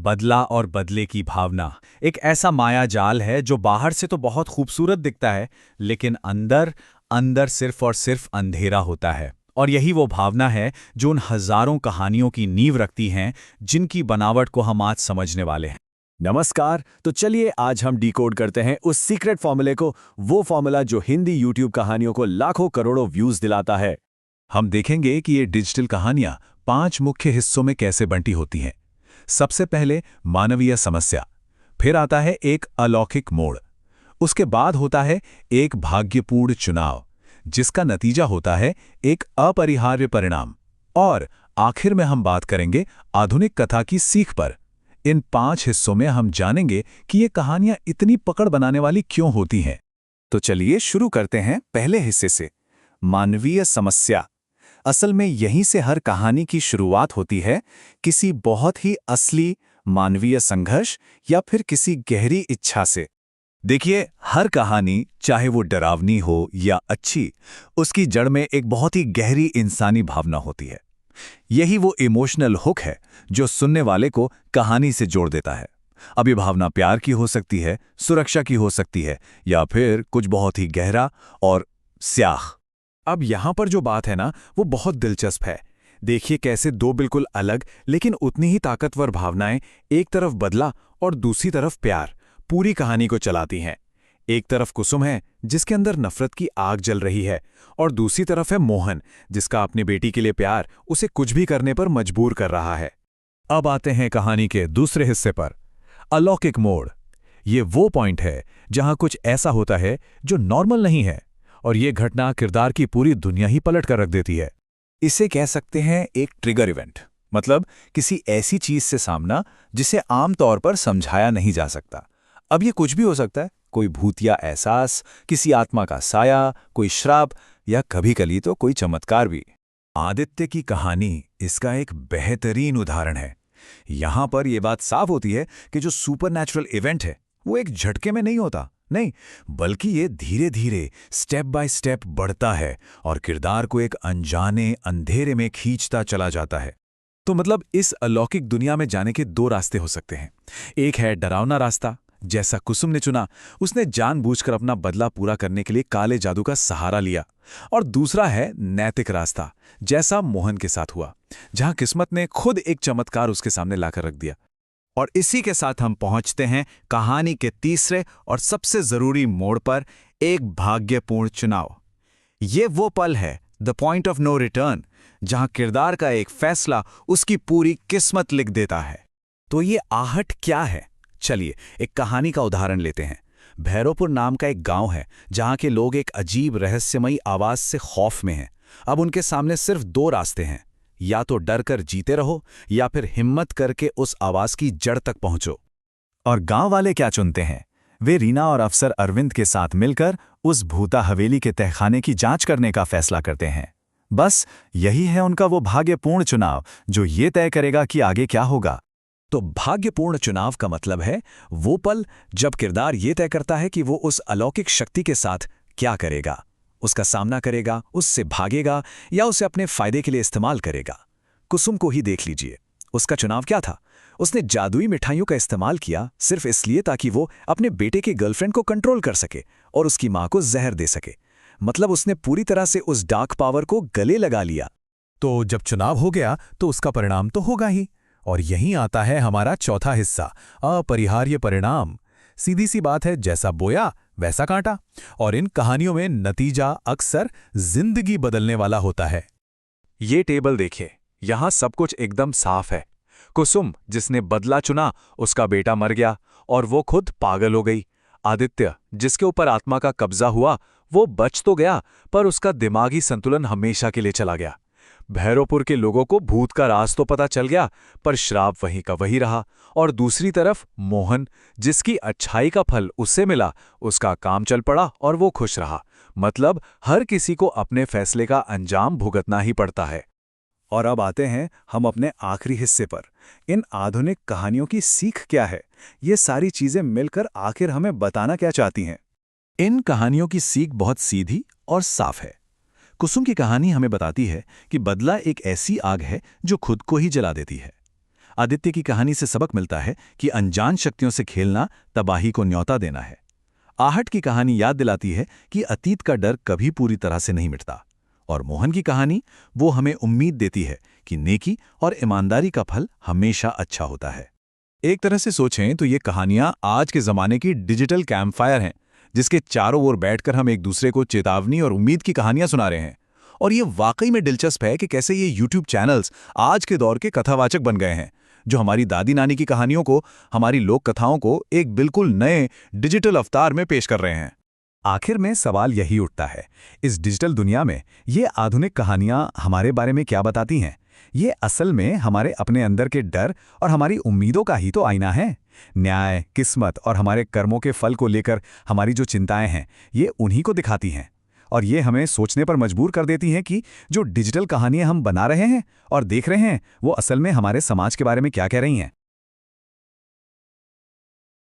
बदला और बदले की भावना एक ऐसा माया जाल है जो बाहर से तो बहुत खूबसूरत दिखता है, लेकिन अंदर अंदर सिर्फ और सिर्फ अंधेरा होता है। और यही वो भावना है जो उन हजारों कहानियों की नींव रखती हैं जिनकी बनावट को हम आज समझने वाले हैं। नमस्कार। तो चलिए आज हम डिकोड करते हैं उस सीक्रेट फॉर्मूले को, वो फॉर्मूला जो हिंदी यूट्यूब कहानियों को लाखों करोड़ों व्यूज दिलाता है। हम देखेंगे कि ये डिजिटल कहानियां 5 मुख्य हिस्सों में कैसे बंटी होती हैं। सबसे पहले मानवीय समस्या, फिर आता है एक अलौकिक मोड़, उसके बाद होता है एक भाग्यपूर्ण चुनाव जिसका नतीजा होता है एक अपरिहार्य परिणाम, और आखिर में हम बात करेंगे आधुनिक कथा की सीख पर। इन 5 हिस्सों में हम जानेंगे कि ये कहानियां इतनी पकड़ बनाने वाली क्यों होती हैं। तो चलिए शुरू करते हैं पहले हिस्से से, मानवीय समस्या। असल में यहीं से हर कहानी की शुरुआत होती है, किसी बहुत ही असली मानवीय संघर्ष या फिर किसी गहरी इच्छा से। देखिए, हर कहानी चाहे वो डरावनी हो या अच्छी, उसकी जड़ में एक बहुत ही गहरी इंसानी भावना होती है। यही वो इमोशनल हुक है जो सुनने वाले को कहानी से जोड़ देता है। अब ये भावना प्यार की हो सकती है, सुरक्षा की हो सकती है, या फिर कुछ बहुत ही गहरा और स्याह। अब यहां पर जो बात है ना, वो बहुत दिलचस्प है। देखिए कैसे दो बिल्कुल अलग लेकिन उतनी ही ताकतवर भावनाएं, एक तरफ बदला और दूसरी तरफ प्यार, पूरी कहानी को चलाती हैं। एक तरफ कुसुम है जिसके अंदर नफरत की आग जल रही है, और दूसरी तरफ है मोहन जिसका अपनी बेटी के लिए प्यार उसे कुछ भी करने पर मजबूर कर रहा है। अब आते हैं कहानी के दूसरे हिस्से पर, अलौकिक मोड़। ये वो पॉइंट है जहां कुछ ऐसा होता है जो नॉर्मल नहीं है, और ये घटना किरदार की पूरी दुनिया ही पलट कर रख देती है। इसे कह सकते हैं एक ट्रिगर इवेंट, मतलब किसी ऐसी चीज से सामना जिसे आमतौर पर समझाया नहीं जा सकता। अब ये कुछ भी हो सकता है, कोई भूतिया एहसास, किसी आत्मा का साया, कोई श्राप, या कभी-कभी तो कोई चमत्कार भी। आदित्य की कहानी इसका एक बेहतरीन उदाहरण है। यहां पर यह बात साफ होती है कि जो सुपरनैचुरल इवेंट है वो एक झटके में नहीं होता, नहीं, बल्कि ये धीरे धीरे स्टेप बाय स्टेप बढ़ता है और किरदार को एक अनजाने अंधेरे में खींचता चला जाता है। तो मतलब इस अलौकिक दुनिया में जाने के दो रास्ते हो सकते हैं। एक है डरावना रास्ता, जैसा कुसुम ने चुना, उसने जानबूझकर अपना बदला पूरा करने के लिए काले जादू का सहारा लिया। और दूसरा है नैतिक रास्ता, जैसा मोहन के साथ हुआ, जहां किस्मत ने खुद एक चमत्कार उसके सामने लाकर रख दिया। और इसी के साथ हम पहुंचते हैं कहानी के तीसरे और सबसे जरूरी मोड़ पर, एक भाग्यपूर्ण चुनाव। ये वो पल है, the point of no return, जहां किरदार का एक फैसला उसकी पूरी किस्मत लिख देता है। तो ये आहट क्या है? चलिए एक कहानी का उदाहरण लेते हैं। भैरवपुर नाम का एक गांव है जहां के लोग एक अजीब रहस्यमयी आवाज से खौफ में हैं। अब उनके सामने सिर्फ 2 रास्ते हैं, या तो डर कर जीते रहो या फिर हिम्मत करके उस आवाज की जड़ तक पहुंचो। और गांव वाले क्या चुनते हैं? वे रीना और अफसर अरविंद के साथ मिलकर उस भूता हवेली के तहखाने की जांच करने का फैसला करते हैं। बस यही है उनका वो भाग्यपूर्ण चुनाव जो ये तय करेगा कि आगे क्या होगा। तो भाग्यपूर्ण चुनाव का मतलब है वो पल जब किरदार ये तय करता है कि वो उस अलौकिक शक्ति के साथ क्या करेगा, उसका सामना करेगा, उससे भागेगा, या उसे अपने फायदे के लिए इस्तेमाल करेगा। कुसुम को ही देख लीजिए, उसका चुनाव क्या था? उसने जादुई मिठाइयों का इस्तेमाल किया सिर्फ इसलिए ताकि वो अपने बेटे के गर्लफ्रेंड को कंट्रोल कर सके और उसकी मां को जहर दे सके। मतलब उसने पूरी तरह से उस डार्क पावर को गले लगा लिया। तो जब चुनाव हो गया तो उसका परिणाम तो होगा ही, और यहीं आता है हमारा चौथा हिस्सा, अपरिहार्य परिणाम। सीधी सी बात है, जैसा बोया वैसा काटा, और इन कहानियों में नतीजा अक्सर जिंदगी बदलने वाला होता है। ये टेबल देखिए, यहां सब कुछ एकदम साफ है। कुसुम जिसने बदला चुना, उसका बेटा मर गया और वो खुद पागल हो गई। आदित्य जिसके ऊपर आत्मा का कब्जा हुआ, वो बच तो गया पर उसका दिमागी संतुलन हमेशा के लिए चला गया। भैरवपुर के लोगों को भूत का राज तो पता चल गया, पर श्राप वहीं का वहीं रहा। और दूसरी तरफ मोहन, जिसकी अच्छाई का फल उससे मिला, उसका काम चल पड़ा और वो खुश रहा। मतलब हर किसी को अपने फैसले का अंजाम भुगतना ही पड़ता है। और अब आते हैं हम अपने आखिरी हिस्से पर, इन आधुनिक कहानियों की सीख क्या है? ये सारी चीजें मिलकर आखिर हमें बताना क्या चाहती हैं? इन कहानियों की सीख बहुत सीधी और साफ है। कुसुम की कहानी हमें बताती है कि बदला एक ऐसी आग है जो खुद को ही जला देती है। आदित्य की कहानी से सबक मिलता है कि अनजान शक्तियों से खेलना तबाही को न्योता देना है। आहट की कहानी याद दिलाती है कि अतीत का डर कभी पूरी तरह से नहीं मिटता। और मोहन की कहानी वो हमें उम्मीद देती है कि नेकी और ईमानदारी का फल हमेशा अच्छा होता है। एक तरह से सोचें तो ये कहानियां आज के जमाने की डिजिटल कैंपफायर हैं, जिसके चारों ओर बैठकर हम एक दूसरे को चेतावनी और उम्मीद की कहानियां सुना रहे हैं। और ये वाकई में दिलचस्प है कि कैसे ये YouTube चैनल्स आज के दौर के कथावाचक बन गए हैं, जो हमारी दादी नानी की कहानियों को, हमारी लोक कथाओं को एक बिल्कुल नए डिजिटल अवतार में पेश कर रहे हैं। आखिर में सवाल यही उठता है, इस डिजिटल दुनिया में ये आधुनिक कहानियां हमारे बारे में क्या बताती हैं? ये असल में हमारे अपने अंदर के डर और हमारी उम्मीदों का ही तो आईना है। न्याय, किस्मत और हमारे कर्मों के फल को लेकर हमारी जो चिंताएं हैं, ये उन्हीं को दिखाती हैं। और ये हमें सोचने पर मजबूर कर देती हैं कि जो डिजिटल कहानियां हम बना रहे हैं और देख रहे हैं, वो असल में हमारे समाज के बारे में क्या कह रही हैं।